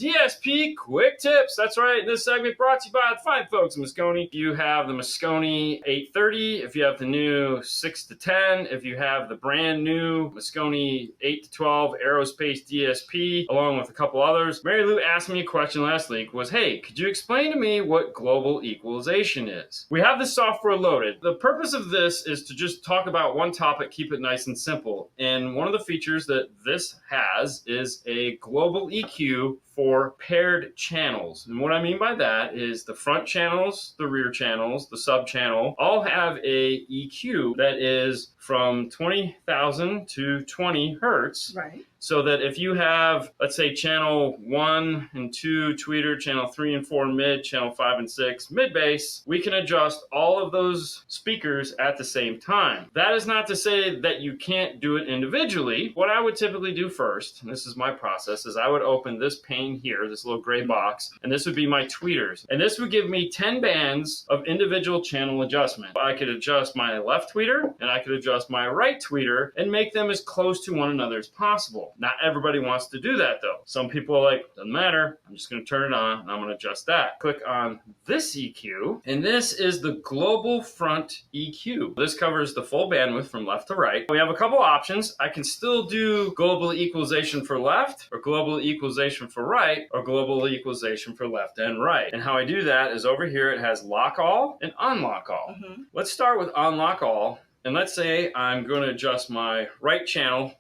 DSP quick tips. That's right. This segment brought to you by the fine folks in Mosconi. If you have the Mosconi 830, if you have the new 6 to 10, if you have the brand new Mosconi 8 to 12 Aerospace DSP, along with a couple others, Mary Lou asked me a question last week was, hey, could you explain to me what global equalization is? We have this software loaded. The purpose of this is to just talk about one topic, keep it nice and simple. And one of the features that this has is a global EQ for paired channels. And what I mean by that is the front channels, the rear channels, the sub channel, all have a EQ that is from 20,000 to 20 hertz. Right. So that if you have, let's say, channel 1 and 2 tweeter, channel 3 and 4 mid, channel 5 and 6 mid bass, we can adjust all of those speakers at the same time. That is not to say that you can't do it individually. What I would typically do first, and this is my process, is I would open this pane here, this little gray box, and this would be my tweeters. And this would give me 10 bands of individual channel adjustment. I could adjust my left tweeter, and I could adjust my right tweeter, and make them as close to one another as possible. Not everybody wants to do that though. Some people are like, doesn't matter, I'm just going to turn it on and I'm going to adjust that. Click on this EQ, and this is the global front EQ. This covers the full bandwidth from left to right. We have a couple options. I can still do global equalization for left, or global equalization for right, or global equalization for left and right. And how I do that is over here it has lock all and unlock all. Let's start with unlock all, and let's say I'm going to adjust my right channel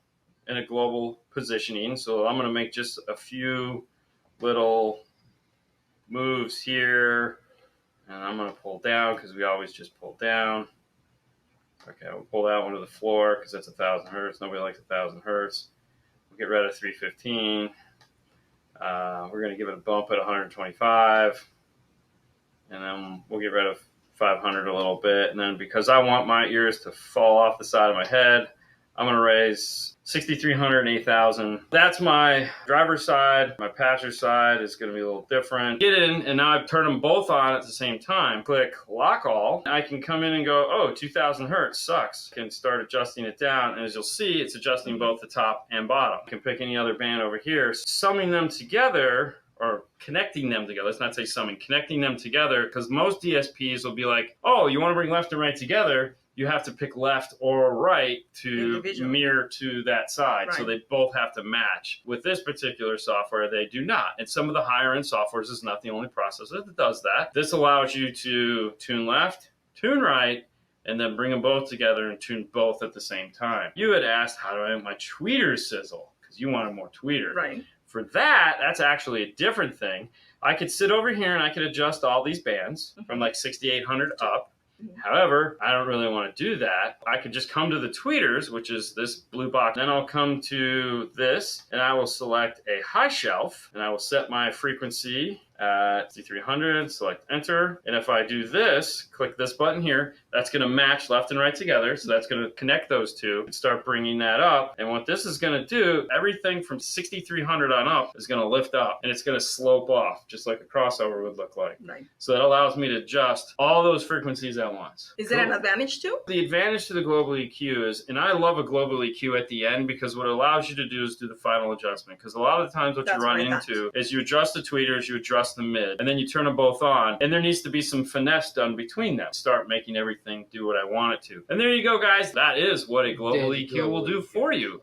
in a global positioning. So I'm going to make just a few little moves here, and I'm going to pull down because we always just pull down. Okay, we'll pull that one to the floor because that's 1,000 hertz. Nobody likes 1,000 hertz. We'll get rid of 315. We're going to give it a bump at 125, and then we'll get rid of 500 a little bit. And then because I want my ears to fall off the side of my head, I'm going to raise 6,300 and 8,000. That's my driver's side. My passenger side is going to be a little different. Get in, and now I've turned them both on at the same time. Click lock all. I can come in and go, oh, 2,000 hertz sucks. I can start adjusting it down, and as you'll see, it's adjusting both the top and bottom. I can pick any other band over here. Summing them together, or connecting them together. Let's not say summing, connecting them together, because most DSPs will be like, oh, you want to bring left and right together? You have to pick left or right to mirror to that side. Right. So they both have to match. With this particular software, they do not. And some of the higher end softwares is not the only processor that does that. This allows you to tune left, tune right, and then bring them both together and tune both at the same time. You had asked, how do I make my tweeters sizzle? Because you wanted more tweeter. Right. For that, that's actually a different thing. I could sit over here and I could adjust all these bands from like 6,800 up. However, I don't really want to do that. I could just come to the tweeters, which is this blue box. Then I'll come to this, and I will select a high shelf, and I will set my frequency at 5300, select enter. And if I do this, click this button here, that's going to match left and right together. So that's going to connect those two and start bringing that up. And what this is going to do, everything from 6300 on up is going to lift up, and it's going to slope off, just like a crossover would look like. Right. So that allows me to adjust all those frequencies at once. Is there an advantage too? The advantage to the global EQ is, and I love a global EQ at the end, because what it allows you to do is do the final adjustment. Because a lot of the times what you run into is you adjust the tweeters, you adjust the mid, and then you turn them both on, and there needs to be some finesse done between them. Start making everything do what I want it to. And there you go, guys. That is what a global EQ will do for you.